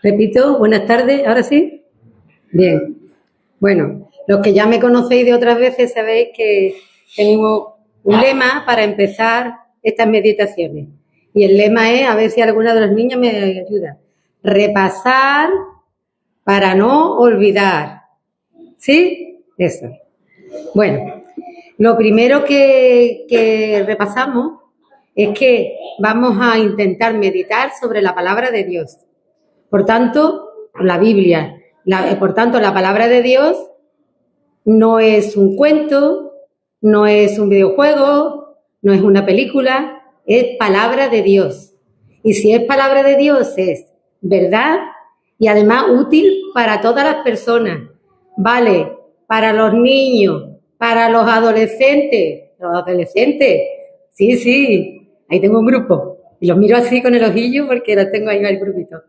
Repito, buenas tardes, ¿ahora sí? Bien. Bueno, los que ya me conocéis de otras veces sabéis que tengo un lema para empezar estas meditaciones. Y el lema es, a ver si alguna de los niños me ayuda, repasar para no olvidar. ¿Sí? Eso. Bueno, lo primero que repasamos es que vamos a intentar meditar sobre la palabra de Dios. Por tanto, la Biblia. Por tanto, la palabra de Dios no es un cuento, no es un videojuego, no es una película, es palabra de Dios. Y si es palabra de Dios, es verdad y además útil para todas las personas. Vale, para los niños, para los adolescentes. Los adolescentes, sí, ahí tengo un grupo. Y los miro así con el ojillo porque los tengo ahí en el grupito.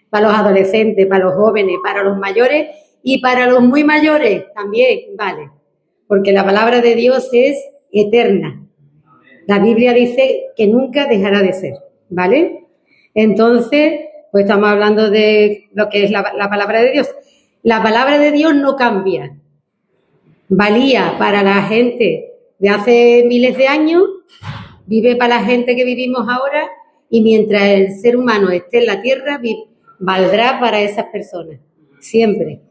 Para los adolescentes, para los jóvenes, para los mayores y para los muy mayores también, vale. Porque la palabra de Dios es eterna. La Biblia dice que nunca dejará de ser, ¿vale? Entonces, pues estamos hablando de lo que es la palabra de Dios. La palabra de Dios no cambia. Valía para la gente de hace miles de años, vive para la gente que vivimos ahora y mientras el ser humano esté en la tierra, valdrá para esas personas, siempre.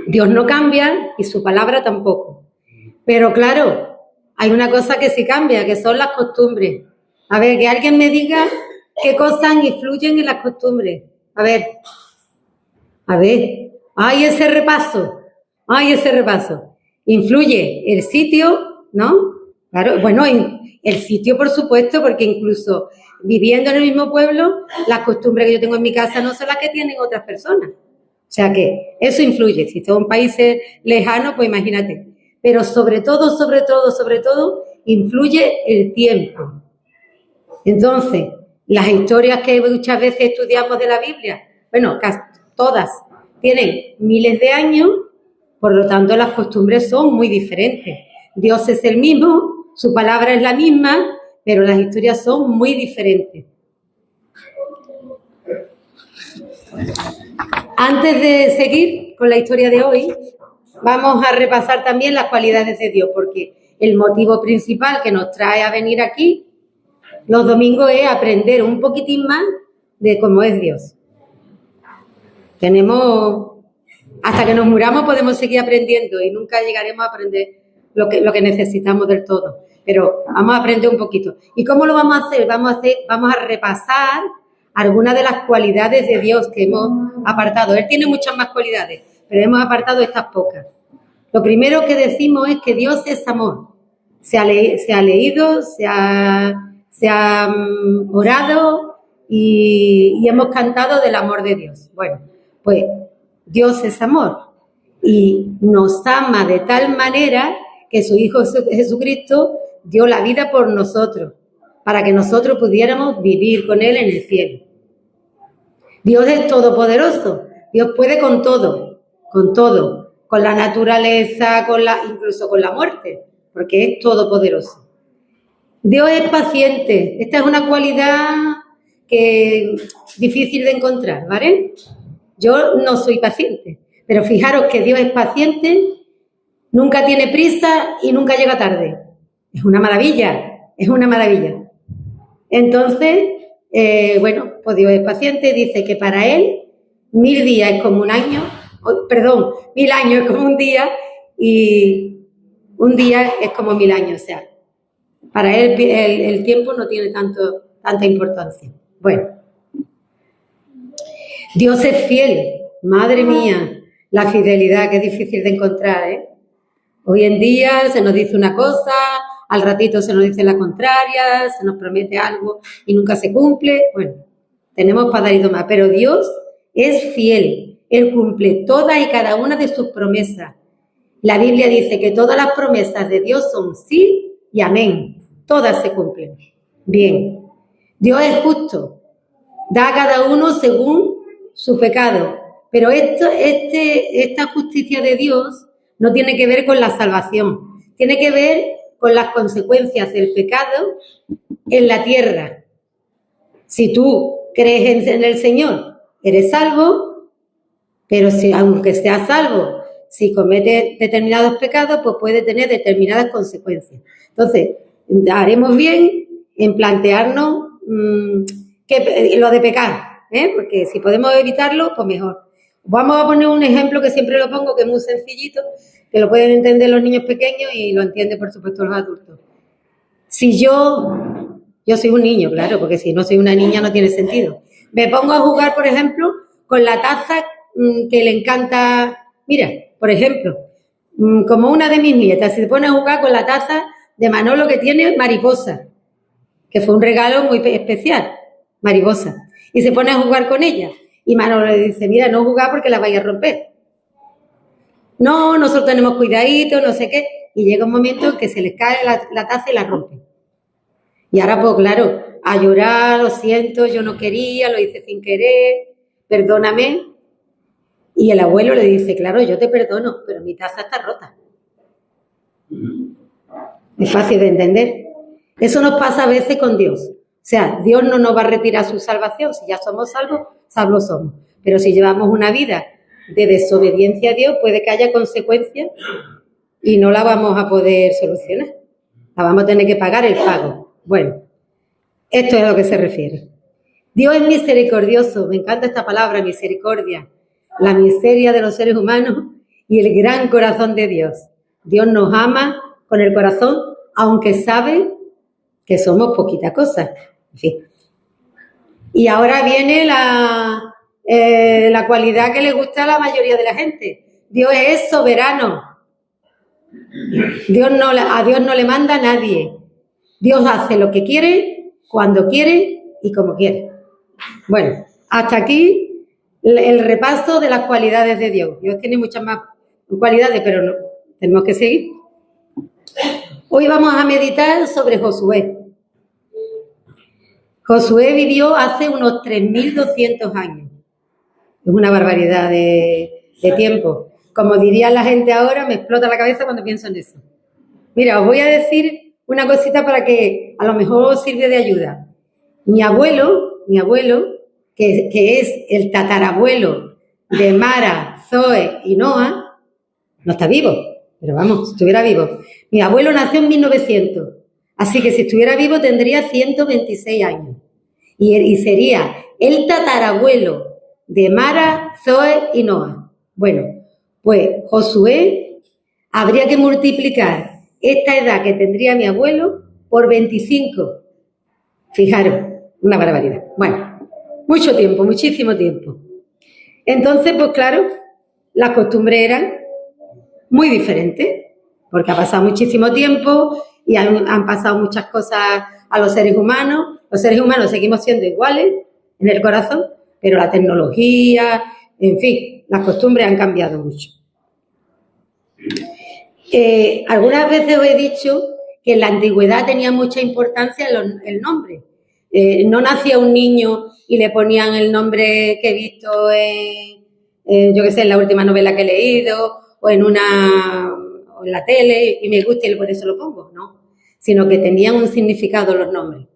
Dios no cambia y su palabra tampoco. Pero claro, hay una cosa que sí cambia, que son las costumbres. A ver, que alguien me diga qué cosas influyen en las costumbres. A ver. ¡Ay, ese repaso! Influye el sitio, ¿no? Claro, bueno, el sitio, por supuesto, porque incluso viviendo en el mismo pueblo, las costumbres que yo tengo en mi casa no son las que tienen otras personas. O sea que eso influye. Si son países lejanos, pues imagínate. Pero sobre todo, influye el tiempo. Entonces, las historias que muchas veces estudiamos de la Biblia, bueno, casi todas, tienen miles de años, por lo tanto las costumbres son muy diferentes. Dios es el mismo, su palabra es la misma, pero las historias son muy diferentes. Antes de seguir con la historia de hoy, vamos a repasar también las cualidades de Dios, porque el motivo principal que nos trae a venir aquí los domingos es aprender un poquitín más de cómo es Dios. Hasta que nos muramos podemos seguir aprendiendo y nunca llegaremos a aprender lo que necesitamos del todo. Pero vamos a aprender un poquito. ¿Y cómo lo vamos a hacer? Vamos a repasar algunas de las cualidades de Dios que hemos apartado. Él tiene muchas más cualidades, pero hemos apartado estas pocas. Lo primero que decimos es que Dios es amor. Se ha leído, se ha orado y hemos cantado del amor de Dios. Bueno, pues Dios es amor y nos ama de tal manera que su Hijo Jesucristo dio la vida por nosotros, para que nosotros pudiéramos vivir con Él en el cielo. Dios es todopoderoso, Dios puede con todo, con la naturaleza, incluso con la muerte, porque es todopoderoso. Dios es paciente, esta es una cualidad que es difícil de encontrar, ¿vale? Yo no soy paciente, pero fijaros que Dios es paciente, nunca tiene prisa y nunca llega tarde. Es una maravilla. Entonces, pues Dios es paciente, dice que para Él 1000 días es como un año, 1000 años es como un día y un día es como 1000 años. O sea, para Él el tiempo no tiene tanta importancia. Bueno. Dios es fiel, madre mía, la fidelidad que es difícil de encontrar, ¿eh? Hoy en día se nos dice una cosa, al ratito se nos dice la contraria, se nos promete algo y nunca se cumple. Bueno, tenemos para dar y tomar, pero Dios es fiel, Él cumple todas y cada una de sus promesas. La Biblia dice que todas las promesas de Dios son sí y amén, todas se cumplen. Bien, Dios es justo, da a cada uno según su pecado, pero esta justicia de Dios no tiene que ver con la salvación, tiene que ver con las consecuencias del pecado en la tierra. Si tú crees en el Señor, eres salvo, pero si, aunque seas salvo, si cometes determinados pecados, pues puede tener determinadas consecuencias. Entonces, haremos bien en plantearnos lo de pecar, porque si podemos evitarlo, pues mejor. Vamos a poner un ejemplo que siempre lo pongo, que es muy sencillito, que lo pueden entender los niños pequeños y lo entienden, por supuesto, los adultos. Si yo soy un niño, claro, porque si no soy una niña no tiene sentido. Me pongo a jugar, por ejemplo, con la taza que le encanta. Mira, por ejemplo, como una de mis nietas se pone a jugar con la taza de Manolo que tiene mariposa, que fue un regalo muy especial, mariposa, y se pone a jugar con ella. Y Manolo le dice, mira, no jugar porque la vaya a romper. No, nosotros tenemos cuidadito, no sé qué. Y llega un momento en que se les cae la taza y la rompe. Y ahora, pues claro, a llorar, lo siento, yo no quería, lo hice sin querer, perdóname. Y el abuelo le dice, claro, yo te perdono, pero mi taza está rota. Es fácil de entender. Eso nos pasa a veces con Dios. O sea, Dios no nos va a retirar su salvación. Si ya somos salvos, salvos somos. Pero si llevamos una vida de desobediencia a Dios, puede que haya consecuencias y no la vamos a poder solucionar. La vamos a tener que pagar el pago. Bueno, esto es a lo que se refiere. Dios es misericordioso. Me encanta esta palabra, misericordia. La miseria de los seres humanos y el gran corazón de Dios. Dios nos ama con el corazón, aunque sabe que somos poquita cosa. En fin. Y ahora viene la cualidad que le gusta a la mayoría de la gente. Dios es soberano. A Dios no le manda a nadie. Dios hace lo que quiere, cuando quiere y como quiere. Bueno, hasta aquí el repaso de las cualidades de Dios. Dios tiene muchas más cualidades, pero no, tenemos que seguir. Hoy vamos a meditar sobre Josué. Josué vivió hace unos 3.200 años. Es una barbaridad de tiempo. Como diría la gente ahora, me explota la cabeza cuando pienso en eso. Mira, os voy a decir una cosita para que a lo mejor os sirve de ayuda. Mi abuelo, que es el tatarabuelo de Mara, Zoe y Noa, no está vivo, pero vamos, si estuviera vivo. Mi abuelo nació en 1900, así que si estuviera vivo tendría 126 años. Y sería el tatarabuelo de Mara, Zoe y Noa. Bueno, pues Josué habría que multiplicar esta edad que tendría mi abuelo por 25. Fijaros, una barbaridad. Bueno, mucho tiempo, muchísimo tiempo. Entonces, pues claro, las costumbres eran muy diferentes, porque ha pasado muchísimo tiempo y han pasado muchas cosas a los seres humanos. Los seres humanos seguimos siendo iguales en el corazón, pero la tecnología, en fin, las costumbres han cambiado mucho. Algunas veces os he dicho que en la antigüedad tenía mucha importancia el nombre. No nacía un niño y le ponían el nombre que he visto yo qué sé, en la última novela que he leído o en la tele y me gusta y por eso lo pongo, no, sino que tenían un significado los nombres.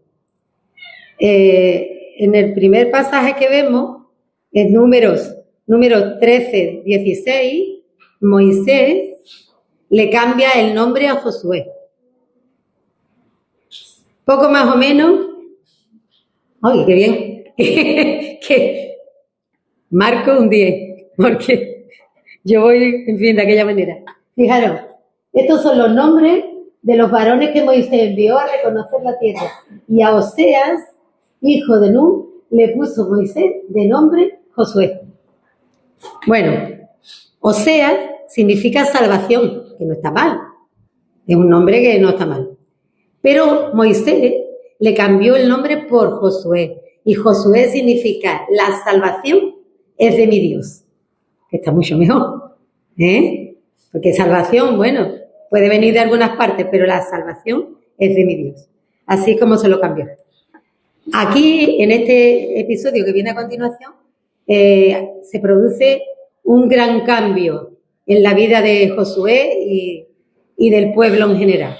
En el primer pasaje que vemos, en números 13, 16, Moisés le cambia el nombre a Josué. Poco más o menos. ¡Ay, qué bien! que marco un 10, porque yo voy, en fin, de aquella manera. Fijaros, estos son los nombres de los varones que Moisés envió a reconocer la tierra. Y a Oseas, hijo de Nun, le puso Moisés de nombre Josué. Bueno, Oseas significa salvación, que no está mal. Es un nombre que no está mal. Pero Moisés le cambió el nombre por Josué. Y Josué significa la salvación es de mi Dios. Que está mucho mejor. Porque salvación, bueno, puede venir de algunas partes, pero la salvación es de mi Dios. Así es como se lo cambió. Aquí, en este episodio que viene a continuación, se produce un gran cambio en la vida de Josué y del pueblo en general.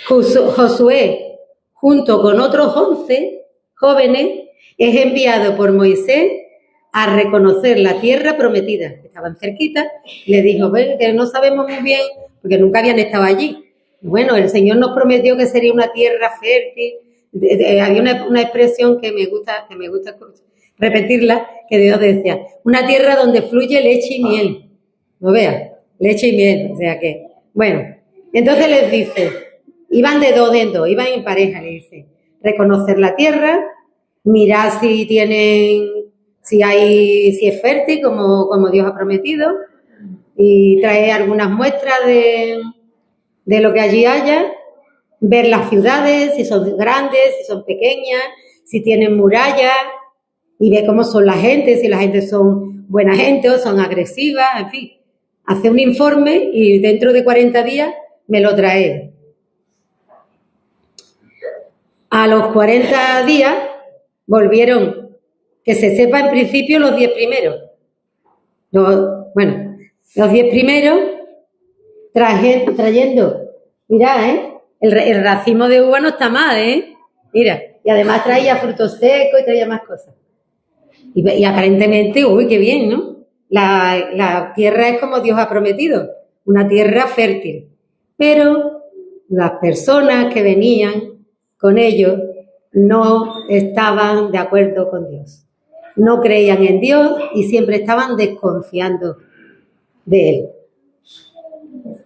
Josué, junto con otros 11, jóvenes, es enviado por Moisés a reconocer la tierra prometida. Estaban cerquita, le dijo, ven, que no sabemos muy bien, porque nunca habían estado allí. Bueno, el Señor nos prometió que sería una tierra fértil. Había una expresión que me gusta repetirla, que Dios decía, una tierra donde fluye leche y miel. No veas, leche y miel, o sea que, bueno, entonces les dice, iban de dos en dos, iban en pareja, le dice, reconocer la tierra, mirar si es fértil como Dios ha prometido, y traer algunas muestras de lo que allí haya, ver las ciudades, si son grandes, si son pequeñas, si tienen murallas, y ver cómo son la gente, si la gente son buena gente o son agresivas, en fin. Hace un informe y dentro de 40 días me lo trae. A los 40 días volvieron, que se sepa en principio los 10 primeros. Los 10 primeros trayendo, mirad, el racimo de uva no está mal, mira, y además traía frutos secos y traía más cosas. Y aparentemente, uy, qué bien, ¿no? La tierra es como Dios ha prometido, una tierra fértil. Pero las personas que venían con ellos no estaban de acuerdo con Dios. No creían en Dios y siempre estaban desconfiando de Él.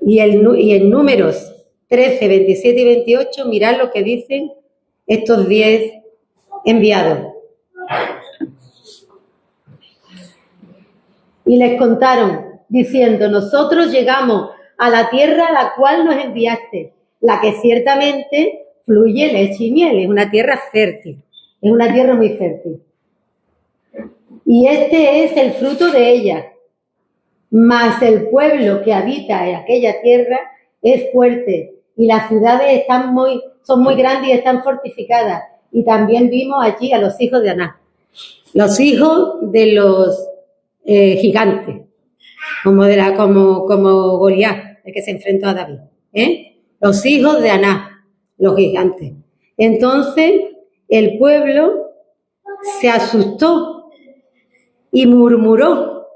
Y en Números 13, 27 y 28, mirad lo que dicen estos 10 enviados. Y les contaron, diciendo, nosotros llegamos a la tierra a la cual nos enviaste, la que ciertamente fluye leche y miel, es una tierra fértil, es una tierra muy fértil. Y este es el fruto de ella, mas el pueblo que habita en aquella tierra es fuerte, y las ciudades son muy grandes y están fortificadas. Y también vimos allí a los hijos de Aná, los hijos de los gigantes, como Goliat, el que se enfrentó a David, los hijos de Aná, los gigantes. Entonces el pueblo se asustó y murmuró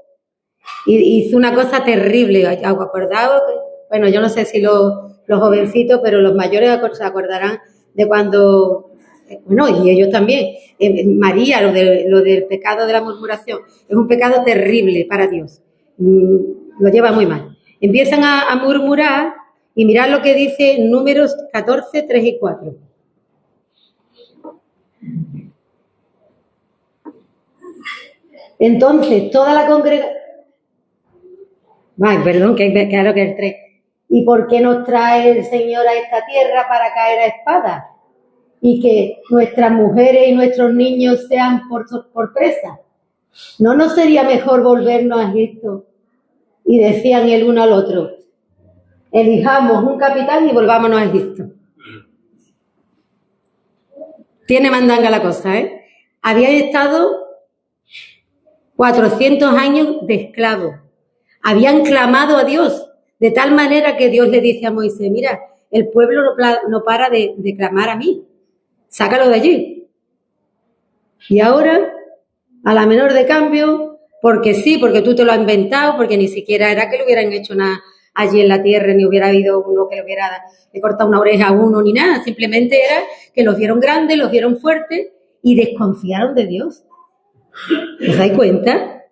y hizo una cosa terrible. ¿Acordaos? Bueno, yo no sé si los jovencitos, pero los mayores se acordarán de cuando, bueno, y ellos también, María, lo del pecado de la murmuración, es un pecado terrible para Dios, lo lleva muy mal. Empiezan a murmurar y mirad lo que dice Números 14, 3 y 4. Entonces, toda la congregación... Ay, perdón, claro que el 3. ¿Y por qué nos trae el Señor a esta tierra para caer a espada? Y que nuestras mujeres y nuestros niños sean por presa. ¿No nos sería mejor volvernos a Egipto? Y decían el uno al otro, elijamos un capitán y volvámonos a Egipto. Tiene mandanga la cosa, Habían estado 400 años de esclavos. Habían clamado a Dios, de tal manera que Dios le dice a Moisés, mira, el pueblo no para de clamar a mí, sácalo de allí. Y ahora, a la menor de cambio, porque sí, porque tú te lo has inventado, porque ni siquiera era que le hubieran hecho nada allí en la tierra, ni hubiera habido uno que le hubiera cortado una oreja a uno, ni nada, simplemente era que los vieron grandes, los vieron fuertes y desconfiaron de Dios. ¿Os dais cuenta?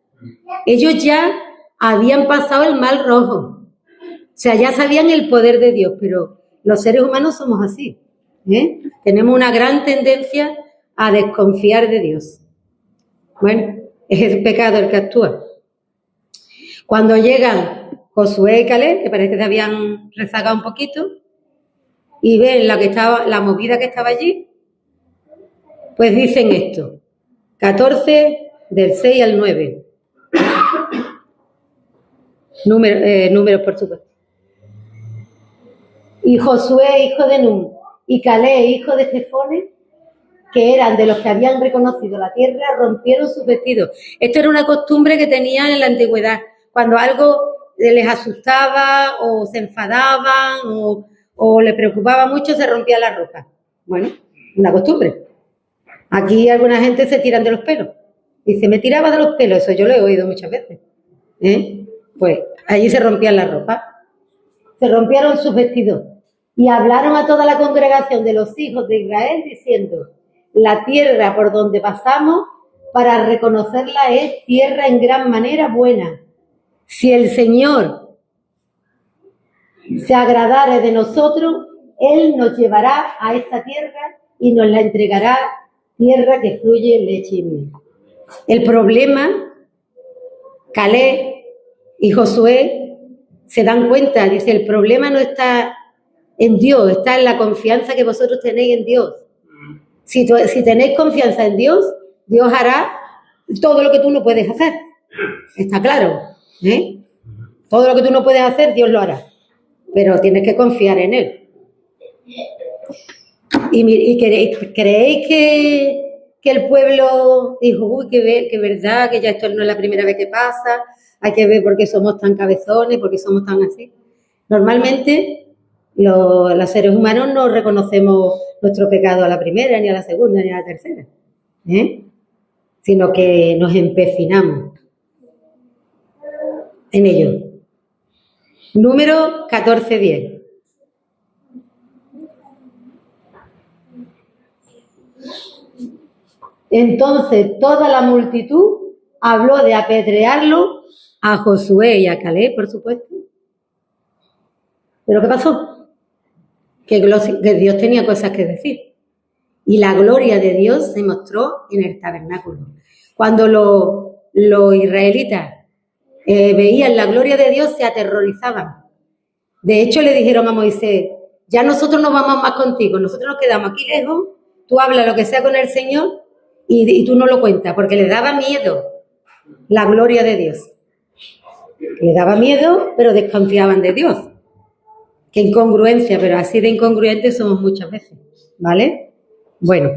Ellos ya habían pasado el mal rojo. O sea, ya sabían el poder de Dios, pero los seres humanos somos así. Tenemos una gran tendencia a desconfiar de Dios. Bueno, es el pecado el que actúa. Cuando llegan Josué y Caleb, que parece que se habían rezagado un poquito, y ven la movida que estaba allí, pues dicen esto. 14, del 6 al 9. Números, por supuesto. Y Josué, hijo de Nun, y Caleb, hijo de Jefone, que eran de los que habían reconocido la tierra, rompieron sus vestidos. Esto era una costumbre que tenían en la antigüedad. Cuando algo les asustaba o se enfadaban o le preocupaba mucho, se rompía la ropa. Bueno, una costumbre. Aquí alguna gente se tiran de los pelos. Dice, me tiraba de los pelos, eso yo lo he oído muchas veces. Pues allí se rompían la ropa, se rompieron sus vestidos y hablaron a toda la congregación de los hijos de Israel diciendo, la tierra por donde pasamos para reconocerla es tierra en gran manera buena. Si el Señor se agradare de nosotros, Él nos llevará a esta tierra y nos la entregará, tierra que fluye leche y miel. El problema, Caleb y Josué se dan cuenta, dice, el problema no está en Dios, está en la confianza que vosotros tenéis en Dios. Si tenéis confianza en Dios, Dios hará todo lo que tú no puedes hacer. Está claro, ¿eh? Todo lo que tú no puedes hacer, Dios lo hará. Pero tienes que confiar en Él. ¿Y creéis que el pueblo dijo, uy, que verdad, que ya esto no es la primera vez que pasa, hay que ver por qué somos tan cabezones, por qué somos tan así? Normalmente los seres humanos no reconocemos nuestro pecado a la primera, ni a la segunda, ni a la tercera, sino que nos empecinamos en ello. Número 14:10. Entonces toda la multitud habló de apedrearlo a Josué y a Caleb, por supuesto. ¿Pero qué pasó? Que Dios tenía cosas que decir. Y la gloria de Dios se mostró en el tabernáculo. Cuando los israelitas veían la gloria de Dios, se aterrorizaban. De hecho, le dijeron a Moisés, ya nosotros no vamos más contigo, nosotros nos quedamos aquí lejos, tú hablas lo que sea con el Señor y tú no lo cuentas, porque le daba miedo la gloria de Dios. Le daba miedo, pero desconfiaban de Dios. Qué incongruencia, pero así de incongruentes somos muchas veces, ¿vale? Bueno,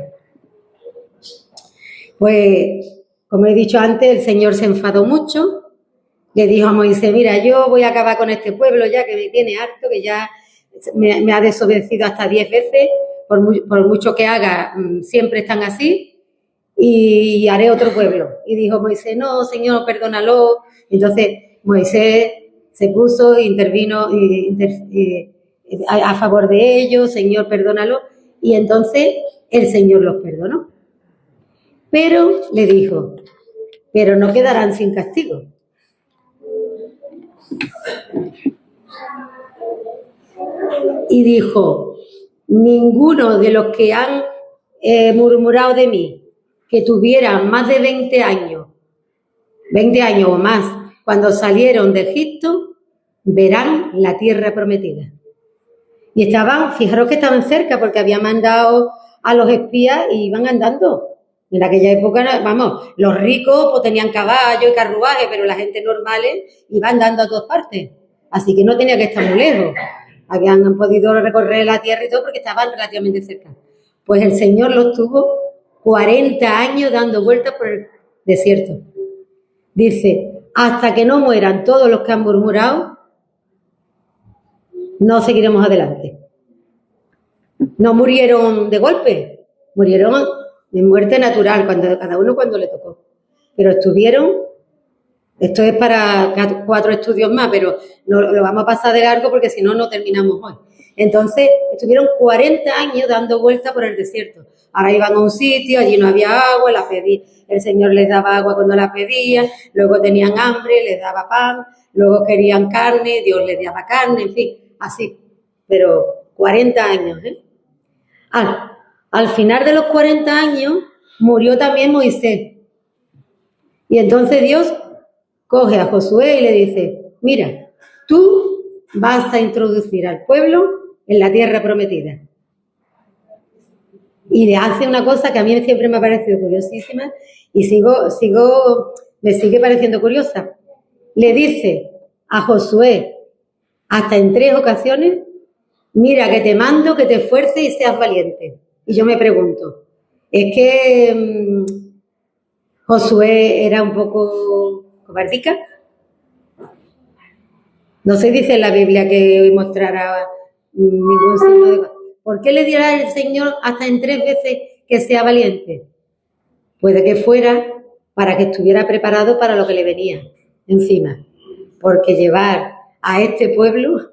pues como he dicho antes, el Señor se enfadó mucho, le dijo a Moisés, mira, yo voy a acabar con este pueblo ya que me tiene harto, que ya me ha desobedecido hasta 10 veces, por mucho que haga, siempre están así, y haré otro pueblo. Y dijo Moisés, no, Señor, perdónalo. Entonces Moisés se puso, intervino a favor de ellos, Señor, perdónalo. Y entonces el Señor los perdonó. Pero le dijo, pero no quedarán sin castigo. Y dijo, ninguno de los que han murmurado de mí, que tuvieran más de 20 años o más, cuando salieron de Egipto, verán la tierra prometida. Y fijaros que estaban cerca, porque había mandado a los espías y iban andando. En aquella época, vamos, los ricos pues tenían caballo y carruaje, pero la gente normal iba andando a todas partes. Así que no tenía que estar muy lejos. Habían podido recorrer la tierra y todo porque estaban relativamente cerca. Pues el Señor los tuvo 40 años dando vueltas por el desierto. Dice, hasta que no mueran todos los que han murmurado, no seguiremos adelante. No murieron de golpe, murieron de muerte natural, cada uno cuando le tocó. Pero estuvieron, esto es para 4 estudios más, pero no lo vamos a pasar de largo porque si no, no terminamos hoy. Entonces, estuvieron 40 años dando vueltas por el desierto. Ahora iban a un sitio, allí no había agua, el Señor les daba agua cuando la pedían, luego tenían hambre, les daba pan, luego querían carne, Dios les daba carne, en fin, así. Pero 40 años, ¿eh? Al final de los 40 años murió también Moisés. Y entonces Dios coge a Josué y le dice, mira, tú vas a introducir al pueblo en la tierra prometida. Y le hace una cosa que a mí siempre me ha parecido curiosísima y me sigue pareciendo curiosa. Le dice a Josué, hasta en 3 ocasiones, mira que te mando que te esfuerces y seas valiente. Y yo me pregunto, ¿es que Josué era un poco cobardica? No se dice en la Biblia que mostrara ningún signo de... ¿Por qué le dirá el Señor hasta en 3 veces que sea valiente? Puede que fuera para que estuviera preparado para lo que le venía encima. Porque llevar a este pueblo,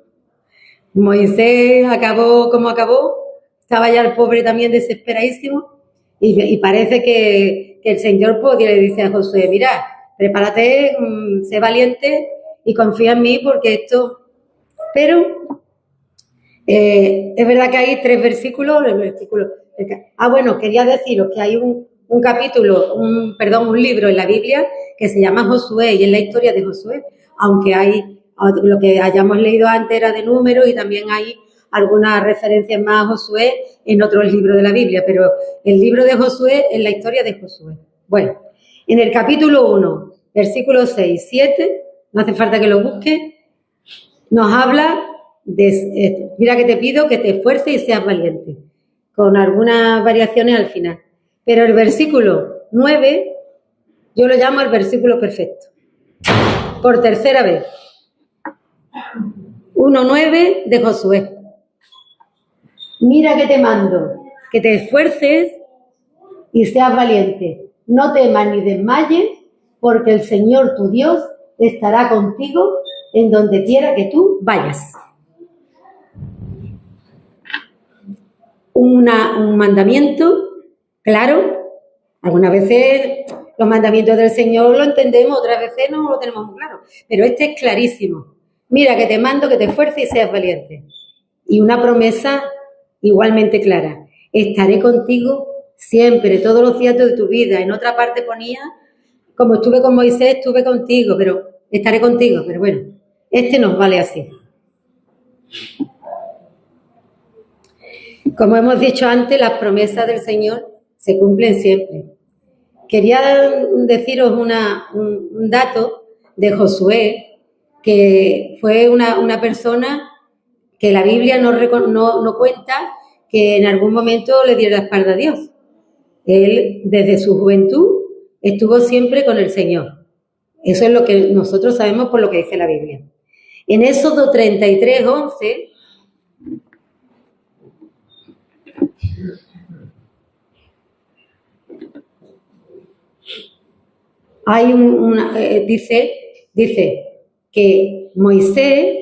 Moisés acabó como acabó, estaba ya el pobre también desesperadísimo, y parece que el Señor podía le dice a Josué, mira, prepárate, sé valiente y confía en mí porque esto... Pero es verdad que hay 3 versículos. Bueno, quería deciros que hay un capítulo, un libro en la Biblia que se llama Josué y es la historia de Josué, aunque hay lo que hayamos leído antes era de Números y también hay algunas referencias más a Josué en otros libros de la Biblia, pero el libro de Josué es la historia de Josué. Bueno, en el capítulo 1, versículos 6, 7, no hace falta que lo busque, nos habla de, mira que te pido que te esfuerces y seas valiente, con algunas variaciones al final. Pero el versículo 9, yo lo llamo el versículo perfecto. Por tercera vez. 1:9 de Josué. Mira que te mando, que te esfuerces y seas valiente. No temas ni desmayes, porque el Señor tu Dios estará contigo en donde quiera que tú vayas. Un mandamiento claro. Algunas veces los mandamientos del Señor lo entendemos, otras veces no lo tenemos muy claro, pero este es clarísimo. Mira que te mando que te esfuerces y seas valiente. Y una promesa igualmente clara. Estaré contigo siempre, todos los días de tu vida. En otra parte ponía, como estuve con Moisés, estuve contigo, pero estaré contigo. Pero bueno, este nos vale así. Como hemos dicho antes, las promesas del Señor se cumplen siempre. Quería deciros un dato de Josué, que fue una persona que la Biblia no cuenta que en algún momento le diera la espalda a Dios. Él, desde su juventud, estuvo siempre con el Señor. Eso es lo que nosotros sabemos por lo que dice la Biblia. En Éxodo 33:11... hay dice que Moisés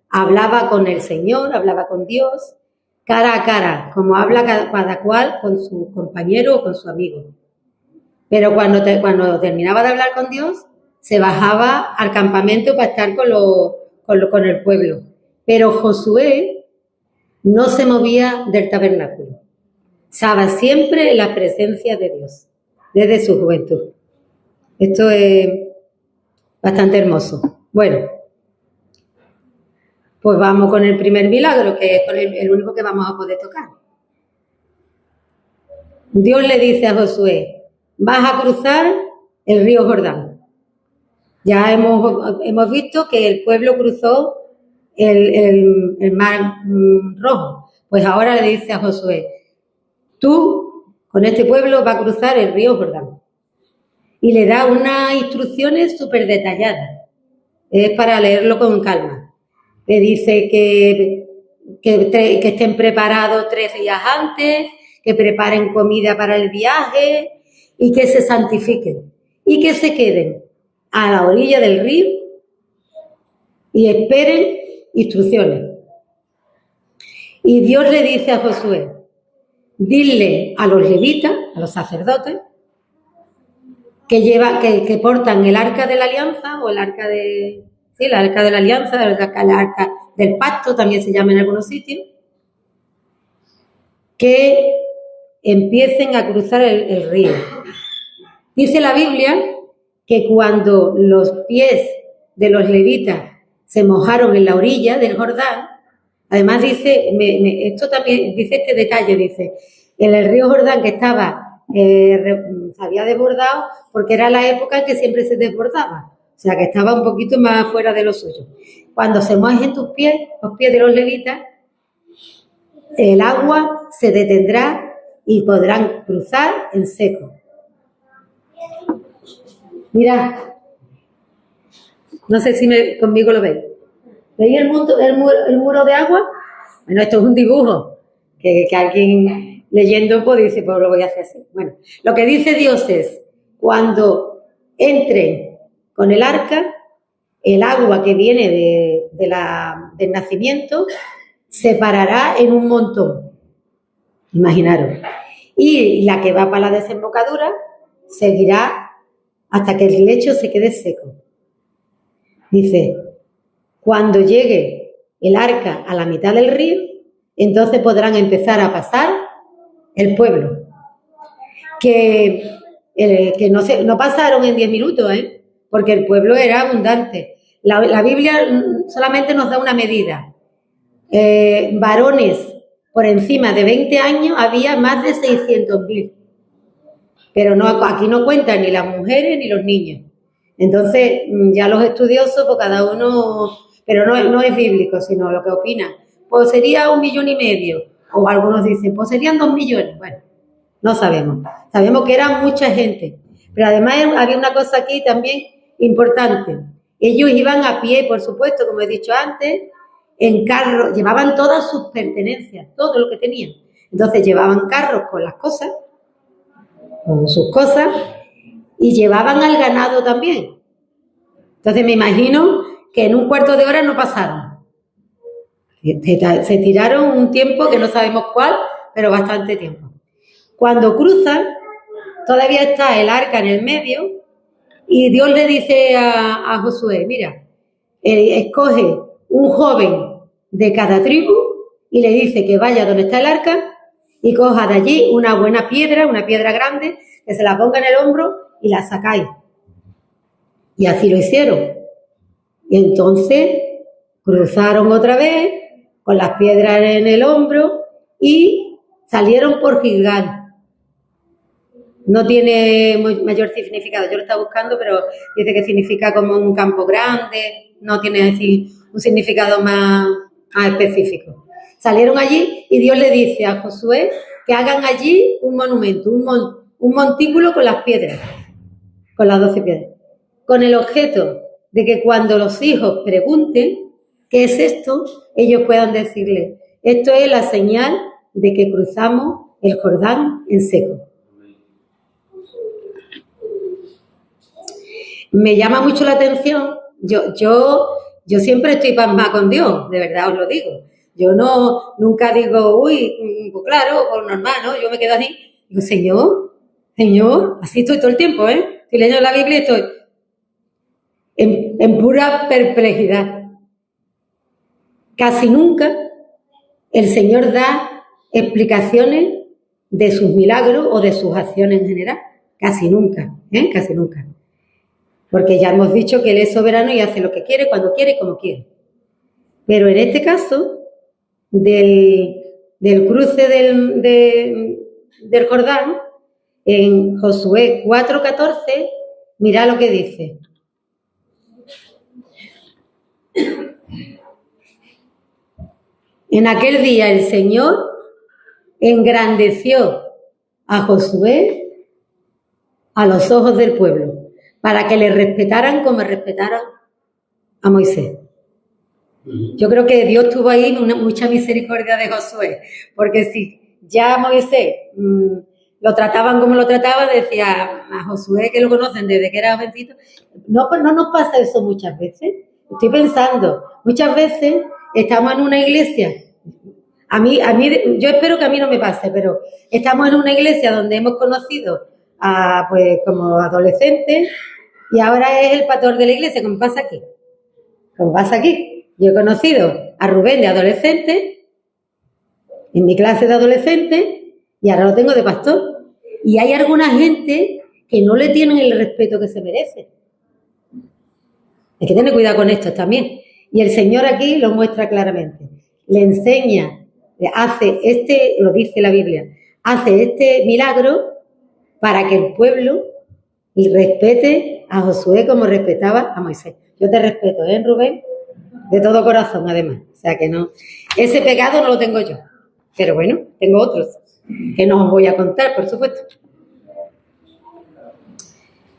hablaba con el Señor, hablaba con Dios, cara a cara, como habla cada cual con su compañero o con su amigo. Pero cuando terminaba de hablar con Dios, se bajaba al campamento para estar con el pueblo. Pero Josué no se movía del tabernáculo. Estaba siempre en la presencia de Dios, desde su juventud. Esto es bastante hermoso. Bueno, pues vamos con el primer milagro, que es con el único que vamos a poder tocar. Dios le dice a Josué, vas a cruzar el río Jordán. Ya hemos visto que el pueblo cruzó el mar rojo. Pues ahora le dice a Josué, tú con este pueblo vas a cruzar el río Jordán. Y le da unas instrucciones súper detalladas. Es para leerlo con calma. Le dice que estén preparados 3 días antes, que preparen comida para el viaje y que se santifiquen y que se queden a la orilla del río y esperen instrucciones. Y Dios le dice a Josué, dile a los levitas, a los sacerdotes, que portan el arca de la alianza o el arca de... Sí, la arca de la alianza, el arca del pacto, también se llama en algunos sitios, que empiecen a cruzar el río. Dice la Biblia que cuando los pies de los levitas se mojaron en la orilla del Jordán, además dice, esto también dice este detalle, dice, en el río Jordán que estaba, se había desbordado porque era la época en que siempre se desbordaba. O sea, que estaba un poquito más fuera de lo suyo. Cuando se mojen tus pies, los pies de los levitas, el agua se detendrá y podrán cruzar en seco. Mira, no sé si conmigo lo veis. ¿Veis el muro de agua? Bueno, esto es un dibujo que alguien leyendo, pues dice, pues lo voy a hacer así. Bueno, lo que dice Dios es, cuando entren con el arca, el agua que viene del nacimiento se parará en un montón. Imaginaros. Y la que va para la desembocadura seguirá hasta que el lecho se quede seco. Dice, cuando llegue el arca a la mitad del río, entonces podrán empezar a pasar el pueblo. Que no pasaron en 10 minutos, porque el pueblo era abundante. La Biblia solamente nos da una medida. Varones por encima de 20 años había más de 600.000. Pero no, aquí no cuentan ni las mujeres ni los niños. Entonces, ya los estudiosos, pues cada uno, pero no es bíblico, sino lo que opinan. Pues sería 1,5 millones, o algunos dicen, pues serían 2 millones. Bueno, no sabemos. Sabemos que era mucha gente. Pero además había una cosa aquí también importante. Ellos iban a pie, por supuesto, como he dicho antes, en carros, llevaban todas sus pertenencias, todo lo que tenían. Entonces llevaban carros con las cosas, con sus cosas, y llevaban al ganado también. Entonces me imagino que en un cuarto de hora no pasaron. Se tiraron un tiempo que no sabemos cuál, pero bastante tiempo. Cuando cruzan, todavía está el arca en el medio, y Dios le dice a Josué, mira, escoge un joven de cada tribu y le dice que vaya donde está el arca y coja de allí una buena piedra, una piedra grande, que se la ponga en el hombro y la sacáis. Y así lo hicieron. Y entonces cruzaron otra vez con las piedras en el hombro y salieron por Gilgal. No tiene mayor significado. Yo lo estaba buscando, pero dice que significa como un campo grande. No tiene así un significado más específico. Salieron allí y Dios le dice a Josué que hagan allí un monumento, un montículo con las piedras, con las 12 piedras, con el objeto de que cuando los hijos pregunten qué es esto, ellos puedan decirle, esto es la señal de que cruzamos el Jordán en seco. Me llama mucho la atención, yo siempre estoy pasmada con Dios, de verdad os lo digo. Yo nunca digo, uy, pues claro, pues normal, ¿no? Yo me quedo así, digo, Señor, así estoy todo el tiempo, Estoy leyendo la Biblia y estoy en pura perplejidad. Casi nunca el Señor da explicaciones de sus milagros o de sus acciones en general. Casi nunca, casi nunca. Porque ya hemos dicho que Él es soberano y hace lo que quiere, cuando quiere y como quiere. Pero en este caso, del cruce del Jordán, en Josué 4:14, mira lo que dice. En aquel día el Señor engrandeció a Josué a los ojos del pueblo, para que le respetaran como respetaran a Moisés. Yo creo que Dios tuvo ahí mucha misericordia de Josué, porque si ya Moisés lo trataban como lo trataba, decía a Josué, que lo conocen desde que era jovencito, no nos pasa eso muchas veces. Estoy pensando, muchas veces estamos en una iglesia, a mí, yo espero que a mí no me pase, pero estamos en una iglesia donde hemos conocido pues como adolescentes y ahora es el pastor de la iglesia, como pasa aquí. Yo he conocido a Rubén de adolescente, en mi clase de adolescente, y ahora lo tengo de pastor. Y hay alguna gente que no le tienen el respeto que se merece. Hay que tener cuidado con esto también. Y el Señor aquí lo muestra claramente. Le enseña, lo dice la Biblia, hace este milagro para que el pueblo respete a Josué como respetaba a Moisés. Yo te respeto, Rubén? De todo corazón, además. O sea que no. Ese pecado no lo tengo yo. Pero bueno, tengo otros que no os voy a contar, por supuesto.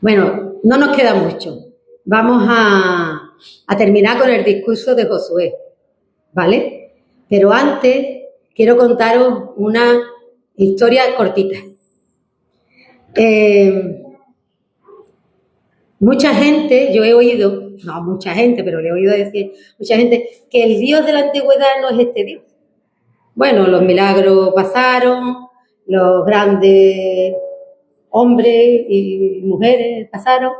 Bueno, no nos queda mucho. Vamos a terminar con el discurso de Josué, ¿vale? Pero antes quiero contaros una Historia cortita. Mucha gente, yo he oído, no mucha gente, pero le he oído decir mucha gente que el Dios de la antigüedad no es este Dios. Bueno, los milagros pasaron, los grandes hombres y mujeres pasaron.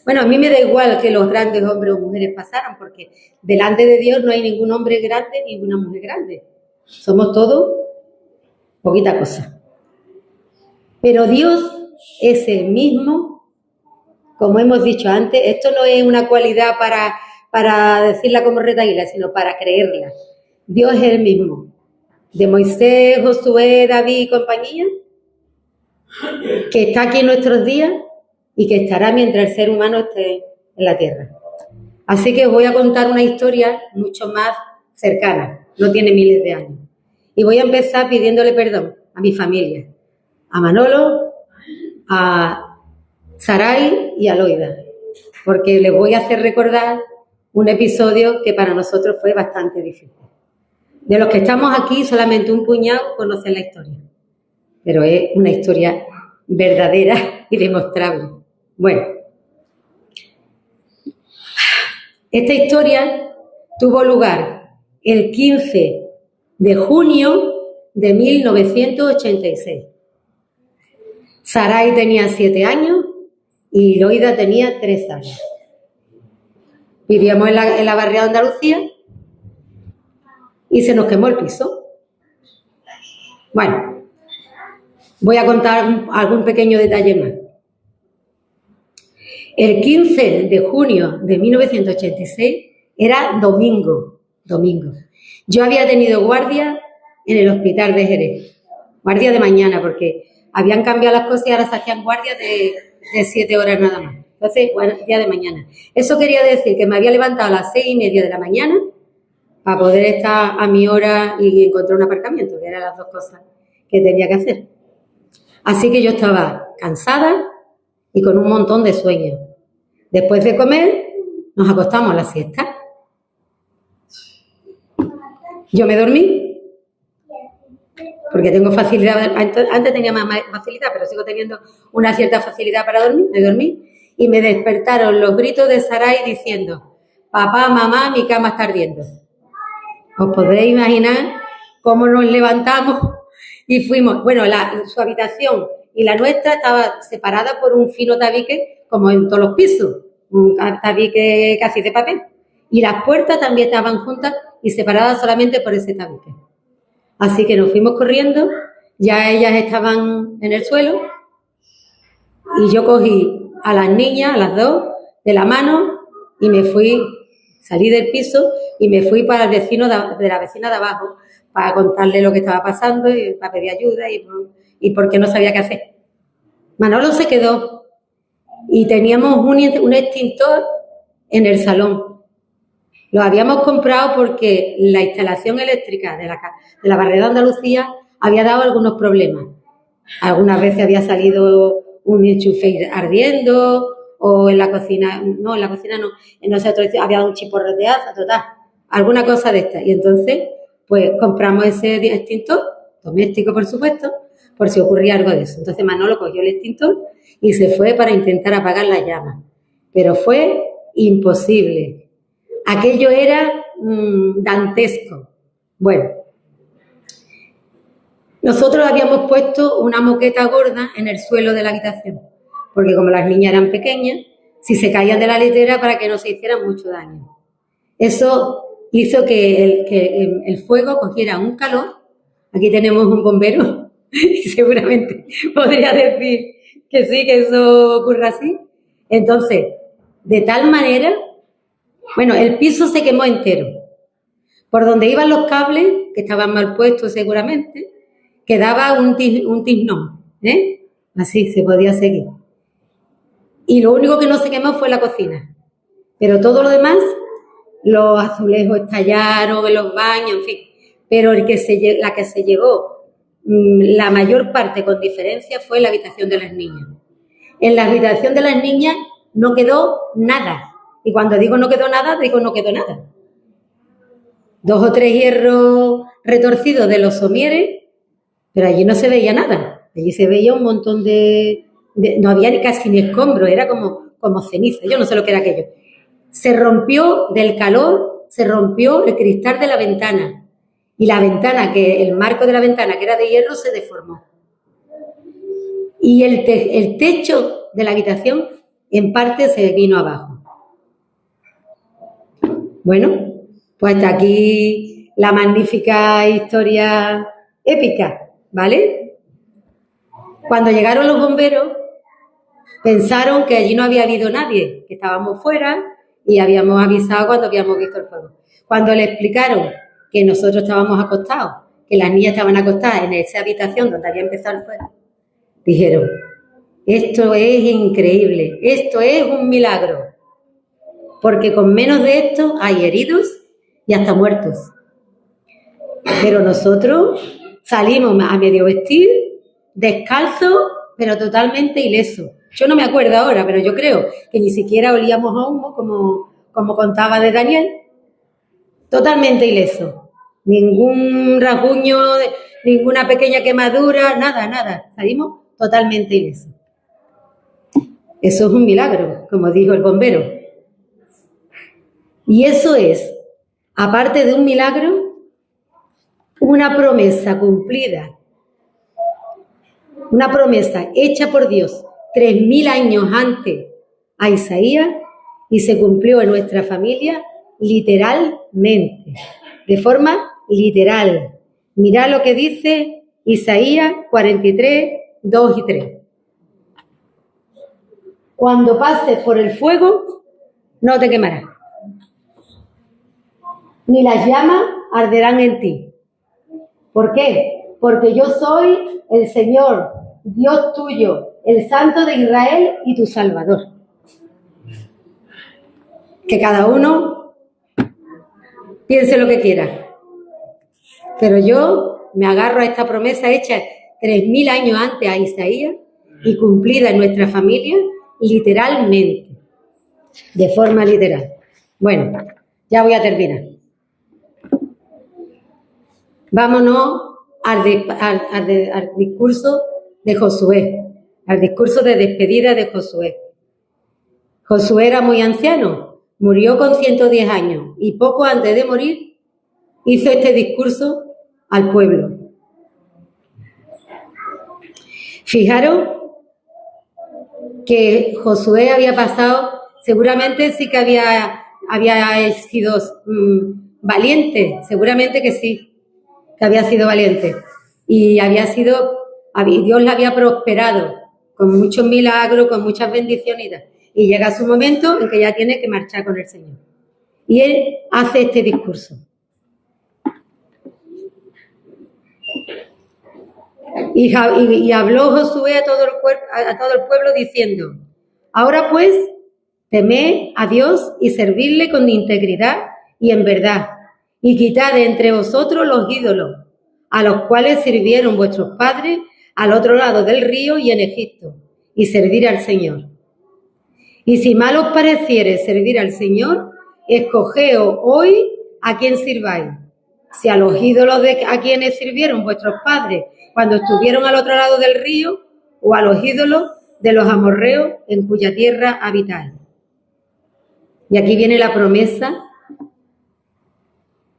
Bueno, a mí me da igual que los grandes hombres o mujeres pasaran, porque delante de Dios no hay ningún hombre grande ni ninguna mujer grande. Somos todos poquita cosa. Pero Dios es el mismo, como hemos dicho antes. Esto no es una cualidad para decirla como retaíla, sino para creerla. Dios es el mismo. De Moisés, Josué, David y compañía, que está aquí en nuestros días y que estará mientras el ser humano esté en la tierra. Así que os voy a contar una historia mucho más cercana, no tiene miles de años. Y voy a empezar pidiéndole perdón a mi familia, a Manolo, a Saray y a Loida, porque les voy a hacer recordar un episodio que para nosotros fue bastante difícil. De los que estamos aquí, solamente un puñado conocen la historia, pero es una historia verdadera y demostrable. Bueno, esta historia tuvo lugar el 15 de junio de 1986. Saray tenía 7 años y Loida tenía 3 años. Vivíamos en la barriada de Andalucía y se nos quemó el piso. Bueno, voy a contar algún pequeño detalle más. El 15 de junio de 1986 era domingo. Yo había tenido guardia en el hospital de Jerez, guardia de mañana, porque habían cambiado las cosas y ahora se hacían guardias de 7 horas nada más. Entonces, guardia de mañana. Eso quería decir que me había levantado a las 6:30 de la mañana para poder estar a mi hora y encontrar un aparcamiento, que eran las 2 cosas que tenía que hacer. Así que yo estaba cansada y con un montón de sueño. Después de comer, nos acostamos a la siesta. Yo me dormí, porque tengo facilidad, antes tenía más facilidad, pero sigo teniendo una cierta facilidad para dormir. Me dormí y me despertaron los gritos de Saray diciendo: papá, mamá, mi cama está ardiendo. Os podréis imaginar cómo nos levantamos y fuimos. Bueno, su habitación y la nuestra estaba separada por un fino tabique, como en todos los pisos, un tabique casi de papel. Y las puertas también estaban juntas y separadas solamente por ese tabique. Así que nos fuimos corriendo, ya ellas estaban en el suelo y yo cogí a las niñas, a las 2, de la mano y me fui, salí del piso y me fui para el vecino de la vecina de abajo para contarle lo que estaba pasando y para pedir ayuda y porque no sabía qué hacer. Manolo se quedó y teníamos un extintor en el salón. Lo habíamos comprado porque la instalación eléctrica de la barriada de Andalucía había dado algunos problemas. Algunas veces había salido un enchufe ardiendo o en la cocina no, en nosotros había dado un chiporro de asa, total, alguna cosa de esta. Y entonces, pues compramos ese extintor, doméstico por supuesto, por si ocurría algo de eso. Entonces Manolo cogió el extintor y se fue para intentar apagar la llama. Pero fue imposible. Aquello era dantesco. Bueno, nosotros habíamos puesto una moqueta gorda en el suelo de la habitación, porque como las niñas eran pequeñas, si se caían de la litera para que no se hicieran mucho daño. Eso hizo que el fuego cogiera un calor. Aquí tenemos un bombero y seguramente podría decir que sí, que eso ocurre así. Entonces, de tal manera, bueno, el piso se quemó entero. Por donde iban los cables, que estaban mal puestos seguramente, quedaba un tiznón, ¿eh? Así se podía seguir. Y lo único que no se quemó fue la cocina. Pero todo lo demás, los azulejos estallaron, los baños, en fin. Pero la que se llevó la mayor parte con diferencia fue la habitación de las niñas. En la habitación de las niñas no quedó nada. Y cuando digo no quedó nada, digo no quedó nada. 2 o 3 hierros retorcidos de los somieres pero allí no se veía nada. Allí se veía un montón no había ni casi ni escombro, era como ceniza. Yo no sé lo que era aquello. Se rompió del calor, se rompió el cristal de la ventana. Y la ventana, el marco de la ventana, que era de hierro, se deformó. Y el techo de la habitación, en parte, se vino abajo. Bueno, pues hasta aquí la magnífica historia épica, ¿vale? Cuando llegaron los bomberos, pensaron que allí no había habido nadie, que estábamos fuera y habíamos avisado cuando habíamos visto el fuego. Cuando le explicaron que nosotros estábamos acostados, que las niñas estaban acostadas en esa habitación donde había empezado el fuego, dijeron, esto es increíble, esto es un milagro, porque con menos de esto hay heridos y hasta muertos. Pero nosotros salimos a medio vestir, descalzos, pero totalmente ilesos. Yo no me acuerdo ahora, pero yo creo que ni siquiera olíamos a humo, como contaba de Daniel. Totalmente ileso. Ningún rasguño, ninguna pequeña quemadura, nada. Salimos totalmente ilesos. Eso es un milagro, como dijo el bombero. Y eso es, aparte de un milagro, una promesa cumplida. Una promesa hecha por Dios 3000 años antes a Isaías y se cumplió en nuestra familia literalmente, de forma literal. Mirad lo que dice Isaías 43, 2 y 3. Cuando pases por el fuego, no te quemarás, ni las llamas arderán en ti. ¿Por qué? Porque yo soy el Señor, Dios tuyo, el Santo de Israel y tu Salvador. Que cada uno piense lo que quiera. Pero yo me agarro a esta promesa hecha 3000 años antes a Isaías y cumplida en nuestra familia literalmente, de forma literal. Bueno, ya voy a terminar. Vámonos al discurso de Josué, al discurso de despedida de Josué. Josué era muy anciano, murió con 110 años y poco antes de morir hizo este discurso al pueblo. Fijaros que Josué había pasado, seguramente sí que había sido valiente, seguramente que sí, que había sido valiente. Y Dios le había prosperado con muchos milagros, con muchas bendiciones. Y llega su momento en que ya tiene que marchar con el Señor. Y él hace este discurso. Y habló Josué a todo el pueblo diciendo, ahora pues, temed a Dios y servidle con integridad y en verdad, y quitad de entre vosotros los ídolos, a los cuales sirvieron vuestros padres al otro lado del río y en Egipto, y servir al Señor. Y si mal os pareciere servir al Señor, escogeos hoy a quién sirváis, si a los ídolos a quienes sirvieron vuestros padres cuando estuvieron al otro lado del río, o a los ídolos de los amorreos en cuya tierra habitáis. Y aquí viene la promesa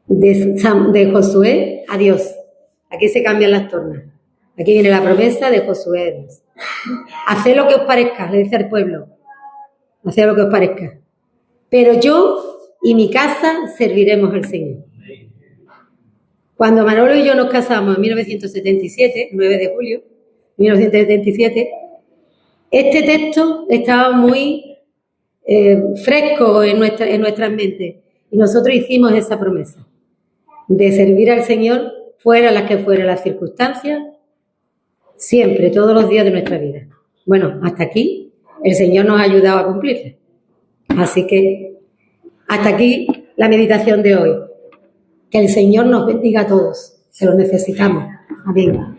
de Josué a Dios. Aquí se cambian las tornas. Aquí viene la promesa de Josué a Dios. Haced lo que os parezca, le dice al pueblo. Haced lo que os parezca. Pero yo y mi casa serviremos al Señor. Cuando Manolo y yo nos casamos en 1977, 9 de julio de 1977, este texto estaba muy fresco en nuestras mentes. Y nosotros hicimos esa promesa de servir al Señor, fuera las que fueran las circunstancias, siempre, todos los días de nuestra vida. Bueno, hasta aquí el Señor nos ha ayudado a cumplirla. Así que hasta aquí la meditación de hoy. Que el Señor nos bendiga a todos, que lo necesitamos. Amén.